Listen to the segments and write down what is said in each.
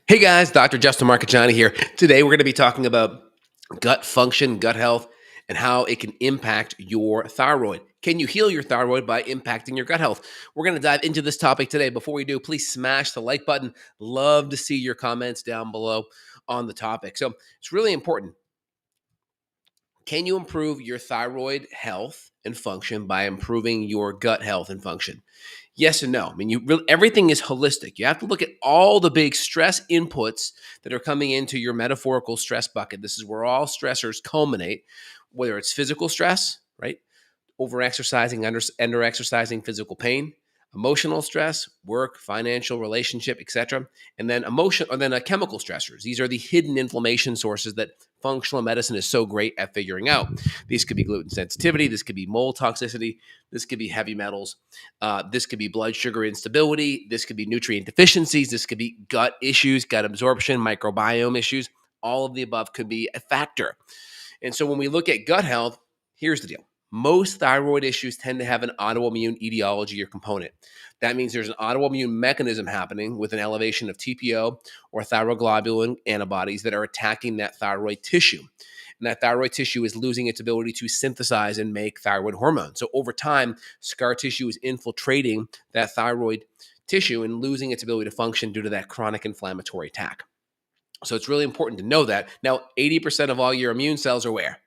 Hey guys, Dr. Justin Marcagiani here. Today we're going to be talking about gut function, gut health, and how it can impact your thyroid. Can you heal your thyroid by impacting your gut health? We're going to dive into this topic today. Before we do, please smash the like button. Love to see your comments down below on the topic. So it's really important. Can you improve your thyroid health and function by improving your gut health and function? Yes and no. I mean, everything is holistic. You have to look at all the big stress inputs that are coming into your metaphorical stress bucket. This is where all stressors culminate, whether it's physical stress, right? Over-exercising, under-exercising, physical pain, emotional stress, work, financial, relationship, etc., and then chemical stressors. These are the hidden inflammation sources that functional medicine is so great at figuring out. These could be gluten sensitivity, this could be mold toxicity, this could be heavy metals, this could be blood sugar instability, this could be nutrient deficiencies, this could be gut issues, gut absorption, microbiome issues. All of the above could be a factor. And so when we look at gut health, here's the deal. Most thyroid issues tend to have an autoimmune etiology or component. That means there's an autoimmune mechanism happening with an elevation of TPO or thyroglobulin antibodies that are attacking that thyroid tissue. And that thyroid tissue is losing its ability to synthesize and make thyroid hormone. So over time, scar tissue is infiltrating that thyroid tissue and losing its ability to function due to that chronic inflammatory attack. So it's really important to know that. Now, 80% of all your immune cells are where?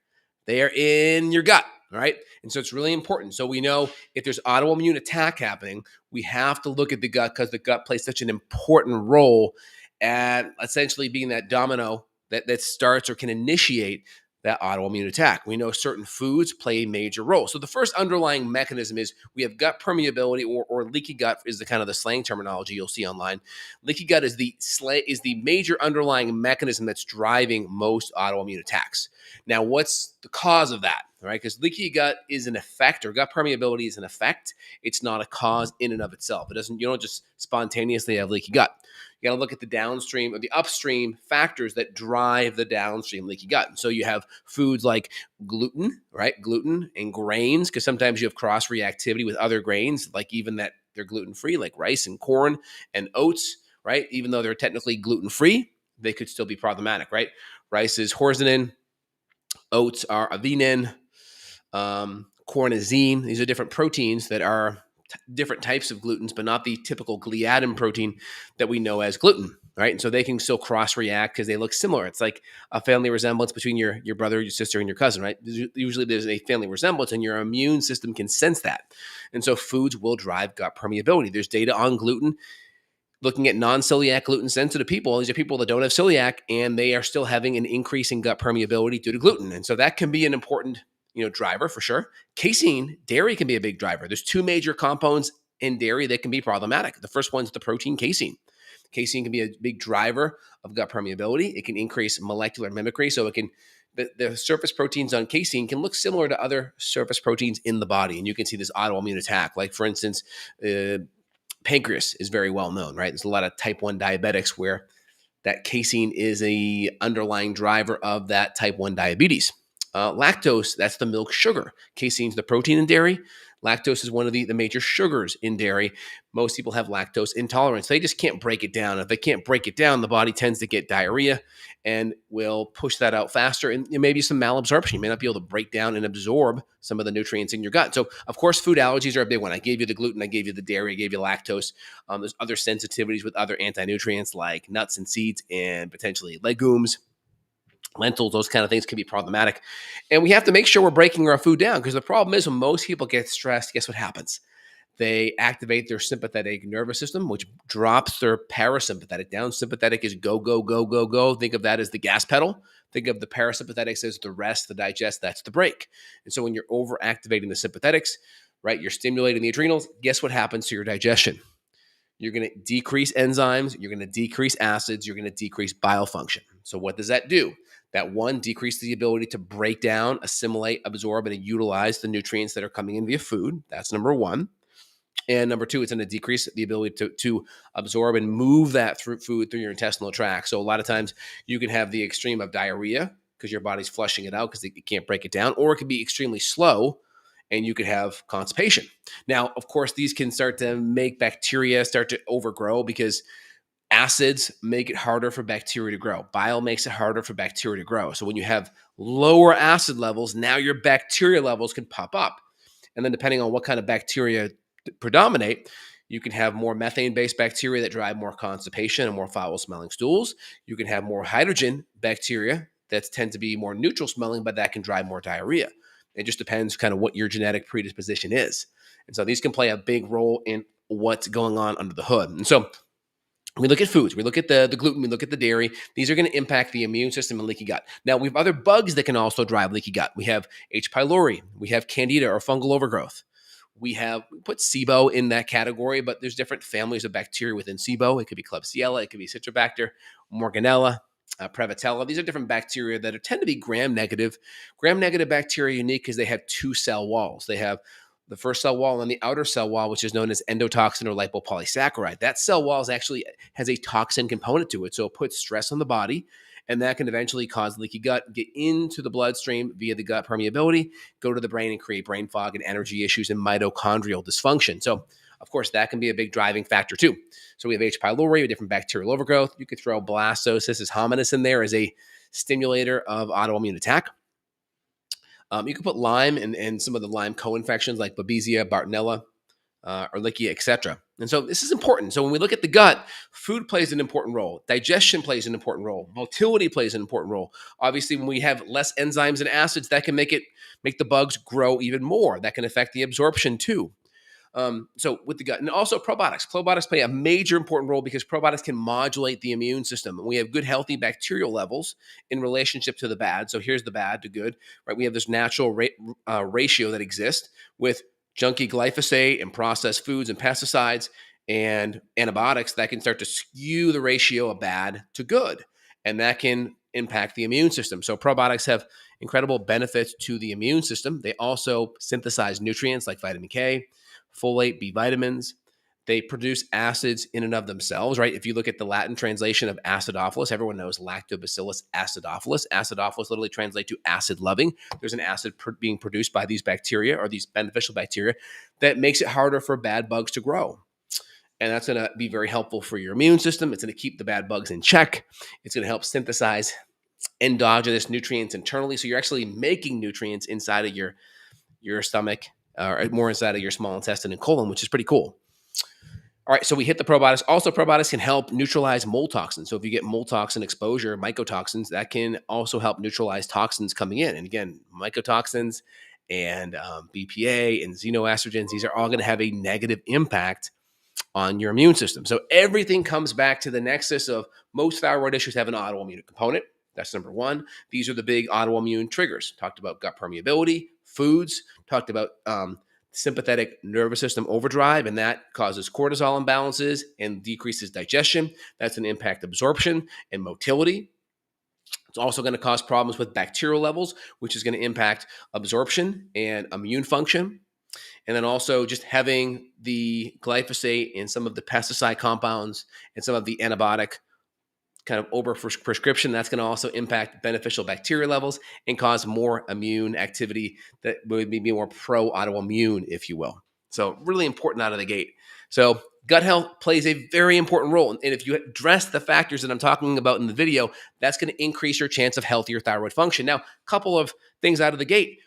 They are in your gut, right? And so it's really important. So we know if there's autoimmune attack happening, we have to look at the gut because the gut plays such an important role at essentially being that domino that starts or can initiate that autoimmune attack. We know certain foods play a major role. So the first underlying mechanism is we have gut permeability or leaky gut is the kind of the slang terminology you'll see online. Leaky gut is the major underlying mechanism that's driving most autoimmune attacks. Now, what's the cause of that? All right, because leaky gut is an effect, or gut permeability is an effect. It's not a cause in and of itself. You don't just spontaneously have leaky gut. You got to look at the downstream or the upstream factors that drive the downstream leaky gut. And so you have foods like gluten, right? Gluten and grains, because sometimes you have cross reactivity with other grains, like even that they're gluten free, like rice and corn and oats, right? Even though they're technically gluten free, they could still be problematic, right? Rice is horsenin, oats are avenin, corn is zein. These are different proteins that are different types of glutens, but not the typical gliadin protein that we know as gluten, right? And so they can still cross-react because they look similar. It's like a family resemblance between your brother, your sister, and your cousin, right? Usually there's a family resemblance, and your immune system can sense that. And so foods will drive gut permeability. There's data on gluten looking at non-celiac gluten-sensitive people. These are people that don't have celiac, and they are still having an increase in gut permeability due to gluten. And so that can be an important driver for sure. Casein, dairy can be a big driver. There's two major components in dairy that can be problematic. The first one's the protein casein. Casein can be a big driver of gut permeability. It can increase molecular mimicry. So the surface proteins on casein can look similar to other surface proteins in the body. And you can see this autoimmune attack. Like for instance, pancreas is very well known, right? There's a lot of type 1 diabetics where that casein is a underlying driver of that type 1 diabetes. Lactose, that's the milk sugar. Casein's the protein in dairy. Lactose is one of the major sugars in dairy. Most people have lactose intolerance. They just can't break it down. If they can't break it down, the body tends to get diarrhea and will push that out faster. And maybe some malabsorption. You may not be able to break down and absorb some of the nutrients in your gut. So, of course, food allergies are a big one. I gave you the gluten. I gave you the dairy. I gave you lactose. There's other sensitivities with other anti-nutrients like nuts and seeds and potentially legumes. Lentils, those kind of things can be problematic. And we have to make sure we're breaking our food down because the problem is when most people get stressed, guess what happens? They activate their sympathetic nervous system, which drops their parasympathetic down. Sympathetic is go, go, go, go, go. Think of that as the gas pedal. Think of the parasympathetics as the rest, the digest, that's the brake. And so when you're overactivating the sympathetics, right, you're stimulating the adrenals, guess what happens to your digestion? You're going to decrease enzymes, you're going to decrease acids, you're going to decrease bile function. So what does that do? That one, decreases the ability to break down, assimilate, absorb, and utilize the nutrients that are coming in via food. That's number one. And number two, it's going to decrease the ability to absorb and move that food through your intestinal tract. So a lot of times you can have the extreme of diarrhea because your body's flushing it out because it can't break it down, or it can be extremely slow and you could have constipation. Now, of course, these can start to make bacteria start to overgrow because Acids make it harder for bacteria to grow. Bile makes it harder for bacteria to grow. So when you have lower acid levels, now your bacteria levels can pop up. And then depending on what kind of bacteria predominate, you can have more methane-based bacteria that drive more constipation and more foul-smelling stools. You can have more hydrogen bacteria that tend to be more neutral smelling, but that can drive more diarrhea. It just depends kind of what your genetic predisposition is. And so these can play a big role in what's going on under the hood. And so we look at foods, we look at the gluten, we look at the dairy. These are going to impact the immune system and leaky gut. Now, we have other bugs that can also drive leaky gut. We have H. pylori, we have candida or fungal overgrowth. We put SIBO in that category, but there's different families of bacteria within SIBO. It could be Klebsiella, it could be Citrobacter, Morganella, Prevotella. These are different bacteria that tend to be gram-negative. Gram-negative bacteria are unique because they have two cell walls. They have the first cell wall and the outer cell wall, which is known as endotoxin or lipopolysaccharide. That cell wall actually has a toxin component to it, so it puts stress on the body, and that can eventually cause leaky gut, get into the bloodstream via the gut permeability, go to the brain and create brain fog and energy issues and mitochondrial dysfunction. So, of course, that can be a big driving factor too. So we have H. pylori, a different bacterial overgrowth. You could throw blastocystis hominis in there as a stimulator of autoimmune attack. You can put Lyme and some of the Lyme co-infections like Babesia, Bartonella, Ehrlichia, etc. And so this is important. So when we look at the gut, food plays an important role. Digestion plays an important role. Motility plays an important role. Obviously, when we have less enzymes and acids, that can make the bugs grow even more. That can affect the absorption too. So with the gut, and also probiotics play a major important role because probiotics can modulate the immune system. And we have good, healthy bacterial levels in relationship to the bad. So here's the bad to good, right? We have this natural ratio that exists with junky glyphosate and processed foods and pesticides and antibiotics that can start to skew the ratio of bad to good. And that can impact the immune system. So probiotics have incredible benefits to the immune system. They also synthesize nutrients like vitamin K, folate, B vitamins. They produce acids in and of themselves, right? If you look at the Latin translation of acidophilus, everyone knows Lactobacillus acidophilus. Acidophilus literally translates to acid loving. There's an acid being produced by these bacteria or these beneficial bacteria that makes it harder for bad bugs to grow. And that's going to be very helpful for your immune system. It's going to keep the bad bugs in check. It's going to help synthesize endogenous nutrients internally. So you're actually making nutrients inside of your stomach, or more inside of your small intestine and colon, which is pretty cool. All right, so we hit the probiotics. Also, probiotics can help neutralize mold toxins. So if you get mold toxin exposure, mycotoxins, that can also help neutralize toxins coming in. And again, mycotoxins and BPA and xenoestrogens, these are all going to have a negative impact on your immune system. So everything comes back to the nexus of most thyroid issues have an autoimmune component. That's number one. These are the big autoimmune triggers. Talked about gut permeability, foods, talked about sympathetic nervous system overdrive, and that causes cortisol imbalances and decreases digestion. That's going to impact absorption and motility. It's also going to cause problems with bacterial levels, which is going to impact absorption and immune function. And then also just having the glyphosate and some of the pesticide compounds and some of the antibiotic kind of over prescription, that's going to also impact beneficial bacteria levels and cause more immune activity that would be more pro-autoimmune, if you will. So really important out of the gate. So gut health plays a very important role. And if you address the factors that I'm talking about in the video, that's going to increase your chance of healthier thyroid function. Now, a couple of things out of the gate.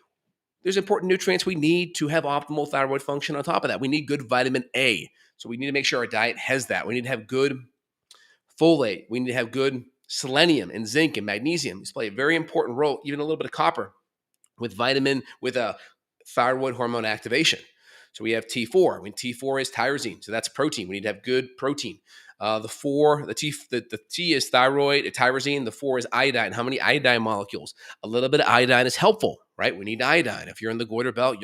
There's important nutrients we need to have optimal thyroid function on top of that. We need good vitamin A. So we need to make sure our diet has that. We need to have good folate. We need to have good selenium and zinc and magnesium. These play a very important role, even a little bit of copper with a thyroid hormone activation. So we have T4. When T4 is tyrosine, so that's protein. We need to have good protein. The T is thyroid, tyrosine. The 4 is iodine. How many iodine molecules? A little bit of iodine is helpful, right? We need iodine. If you're in the goiter belt,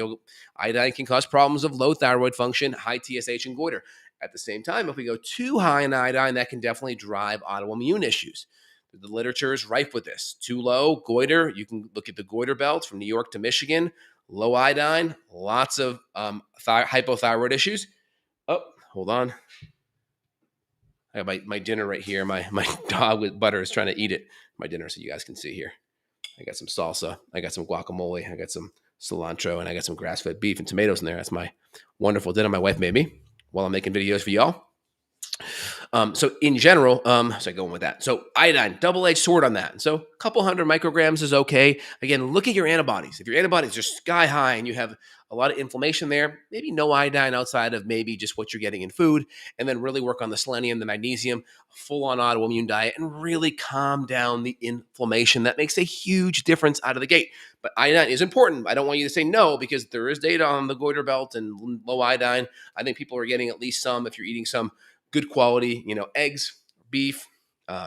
iodine can cause problems of low thyroid function, high TSH, and goiter. At the same time, if we go too high in iodine, that can definitely drive autoimmune issues. The literature is rife with this. Too low, goiter. You can look at the goiter belt from New York to Michigan. Low iodine, lots of hypothyroid issues. Oh, hold on. I got my dinner right here. My dog with butter is trying to eat it. My dinner, so you guys can see here. I got some salsa. I got some guacamole. I got some cilantro, and I got some grass-fed beef and tomatoes in there. That's my wonderful dinner my wife made me while I'm making videos for y'all. So in general, so going with that. So iodine, double-edged sword on that. So a couple hundred micrograms is okay. Again, look at your antibodies. If your antibodies are sky high and you have a lot of inflammation there, maybe no iodine outside of maybe just what you're getting in food, and then really work on the selenium, the magnesium, full-on autoimmune diet, and really calm down the inflammation. That makes a huge difference out of the gate. But iodine is important. I don't want you to say no because there is data on the goiter belt and low iodine. I think people are getting at least some if you're eating some good quality, eggs, beef,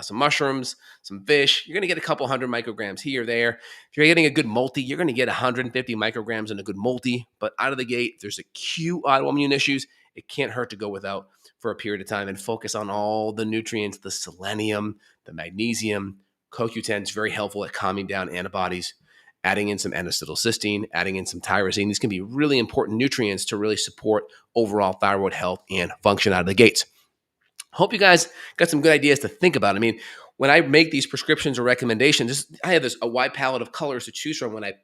some mushrooms, some fish. You're going to get a couple hundred micrograms here or there. If you're getting a good multi, you're going to get 150 micrograms in a good multi. But out of the gate, if there's acute autoimmune issues, it can't hurt to go without for a period of time and focus on all the nutrients, the selenium, the magnesium. CoQ10 is very helpful at calming down antibodies. Adding in some N-acetylcysteine, adding in some tyrosine. These can be really important nutrients to really support overall thyroid health and function out of the gates. Hope you guys got some good ideas to think about. I mean, when I make these prescriptions or recommendations, I have a wide palette of colors to choose from when I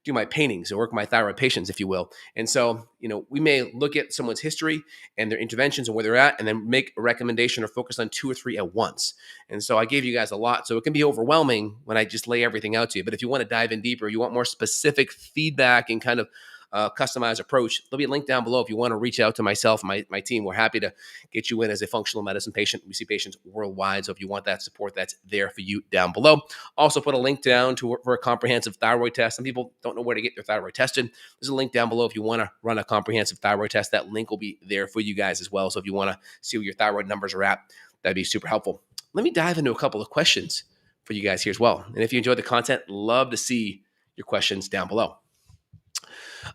do my paintings and work with my thyroid patients, if you will. And so, we may look at someone's history and their interventions and where they're at, and then make a recommendation or focus on 2 or 3 at once. And so I gave you guys a lot. So it can be overwhelming when I just lay everything out to you. But if you want to dive in deeper, you want more specific feedback and kind of customized approach, there'll be a link down below if you want to reach out to myself, my team. We're happy to get you in as a functional medicine patient. We see patients worldwide, so if you want that support, that's there for you down below. Also put a link down for a comprehensive thyroid test. Some people don't know where to get their thyroid tested. There's a link down below if you want to run a comprehensive thyroid test. That link will be there for you guys as well. So if you want to see where your thyroid numbers are at, that'd be super helpful. Let me dive into a couple of questions for you guys here as well. And if you enjoyed the content, love to see your questions down below.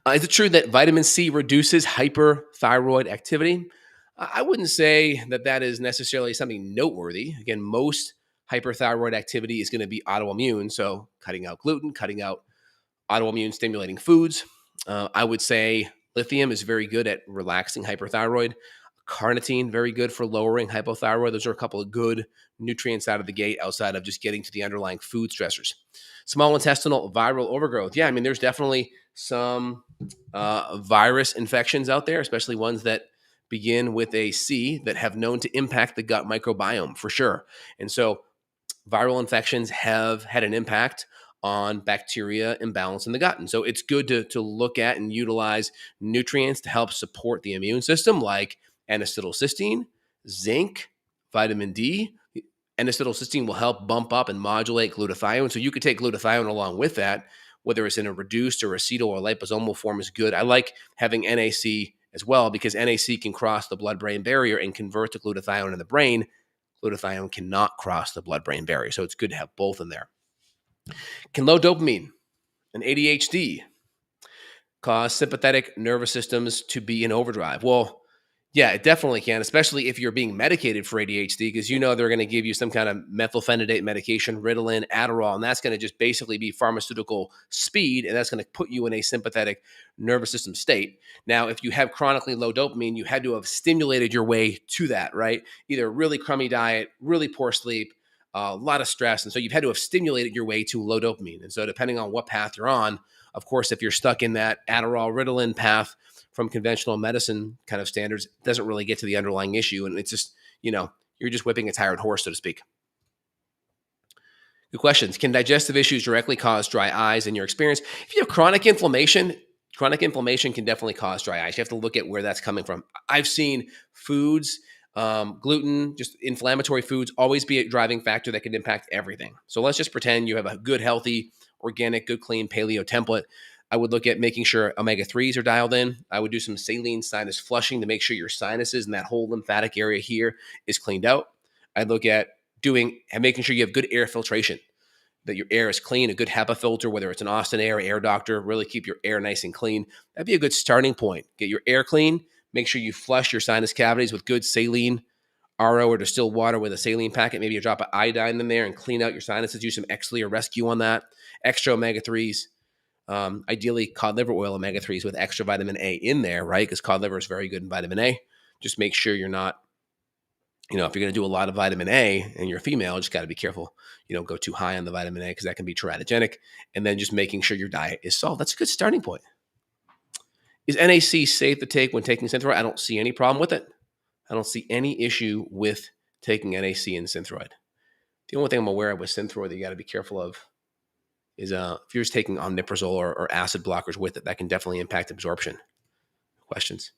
Is it true that vitamin C reduces hyperthyroid activity? I wouldn't say that is necessarily something noteworthy. Again, most hyperthyroid activity is going to be autoimmune. So cutting out gluten, cutting out autoimmune stimulating foods. I would say lithium is very good at relaxing hyperthyroid. Carnitine, very good for lowering hypothyroid. Those are a couple of good nutrients out of the gate outside of just getting to the underlying food stressors. Small intestinal viral overgrowth. Yeah, I mean, there's definitely some virus infections out there, especially ones that begin with a C that have known to impact the gut microbiome for sure. And so viral infections have had an impact on bacteria imbalance in the gut. And so it's good to look at and utilize nutrients to help support the immune system, like N-acetylcysteine, zinc, vitamin D. N-acetylcysteine will help bump up and modulate glutathione. So you could take glutathione along with that, whether it's in a reduced or acetyl or liposomal form is good. I like having NAC as well because NAC can cross the blood-brain barrier and convert to glutathione in the brain. Glutathione cannot cross the blood-brain barrier, so it's good to have both in there. Can low dopamine and ADHD cause sympathetic nervous systems to be in overdrive? Well, yeah, it definitely can, especially if you're being medicated for ADHD, because they're going to give you some kind of methylphenidate medication, Ritalin, Adderall, and that's going to just basically be pharmaceutical speed, and that's going to put you in a sympathetic nervous system state. Now, if you have chronically low dopamine, you had to have stimulated your way to that, right? Either a really crummy diet, really poor sleep, a lot of stress, and so you've had to have stimulated your way to low dopamine. And so depending on what path you're on, of course, if you're stuck in that Adderall, Ritalin path, from conventional medicine kind of standards, doesn't really get to the underlying issue. And it's just, you're just whipping a tired horse, so to speak. Good questions. Can digestive issues directly cause dry eyes in your experience? If you have chronic inflammation can definitely cause dry eyes. You have to look at where that's coming from. I've seen foods, gluten, just inflammatory foods, always be a driving factor that can impact everything. So let's just pretend you have a good, healthy, organic, good, clean paleo template. I would look at making sure omega-3s are dialed in. I would do some saline sinus flushing to make sure your sinuses and that whole lymphatic area here is cleaned out. I'd look at making sure you have good air filtration, that your air is clean, a good HEPA filter, whether it's an Austin Air or Air Doctor, really keep your air nice and clean. That'd be a good starting point. Get your air clean. Make sure you flush your sinus cavities with good saline RO or distilled water with a saline packet. Maybe you drop an iodine in there and clean out your sinuses. Do some Xlear rescue on that. Extra omega-3s. Ideally cod liver oil omega-3s with extra vitamin A in there, right? Because cod liver is very good in vitamin A. Just make sure you're not, if you're going to do a lot of vitamin A and you're a female, just got to be careful. You don't go too high on the vitamin A because that can be teratogenic. And then just making sure your diet is solid. That's a good starting point. Is NAC safe to take when taking Synthroid? I don't see any problem with it. I don't see any issue with taking NAC and Synthroid. The only thing I'm aware of with Synthroid that you got to be careful of is if you're just taking omeprazole or acid blockers with it, that can definitely impact absorption. Questions?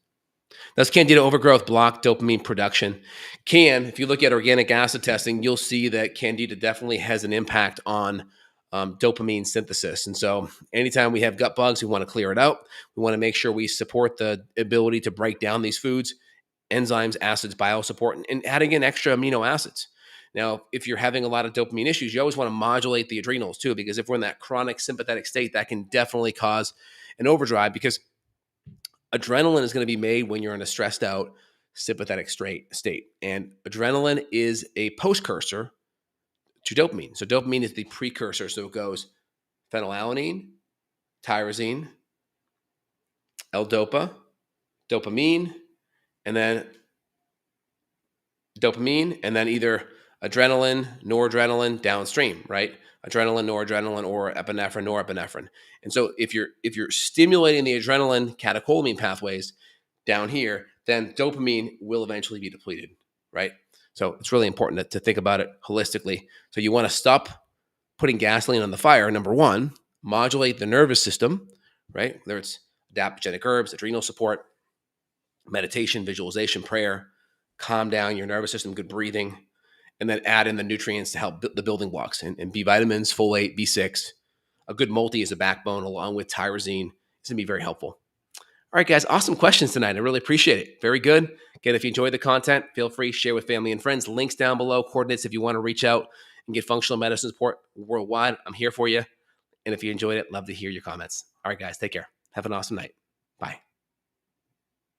Does Candida overgrowth block dopamine production? If you look at organic acid testing, you'll see that Candida definitely has an impact on dopamine synthesis. And so anytime we have gut bugs, we want to clear it out. We want to make sure we support the ability to break down these foods, enzymes, acids, biosupport, and adding in extra amino acids. Now, if you're having a lot of dopamine issues, you always want to modulate the adrenals too, because if we're in that chronic sympathetic state, that can definitely cause an overdrive, because adrenaline is going to be made when you're in a stressed out sympathetic state. And adrenaline is a postcursor to dopamine. So dopamine is the precursor. So it goes phenylalanine, tyrosine, L-dopa, dopamine, and then either adrenaline, noradrenaline downstream, right? Adrenaline, noradrenaline, or epinephrine, norepinephrine. And so if you're stimulating the adrenaline catecholamine pathways down here, then dopamine will eventually be depleted, right? So it's really important to think about it holistically. So you want to stop putting gasoline on the fire. Number one, modulate the nervous system, right? Whether it's adaptogenic herbs, adrenal support, meditation, visualization, prayer, calm down your nervous system, good breathing, and then add in the nutrients to help the building blocks and B vitamins, folate, B6. A good multi is a backbone along with tyrosine. It's going to be very helpful. All right, guys, awesome questions tonight. I really appreciate it. Very good. Again, if you enjoyed the content, feel free to share with family and friends. Links down below, coordinates if you want to reach out and get functional medicine support worldwide. I'm here for you. And if you enjoyed it, love to hear your comments. All right, guys, take care. Have an awesome night. Bye.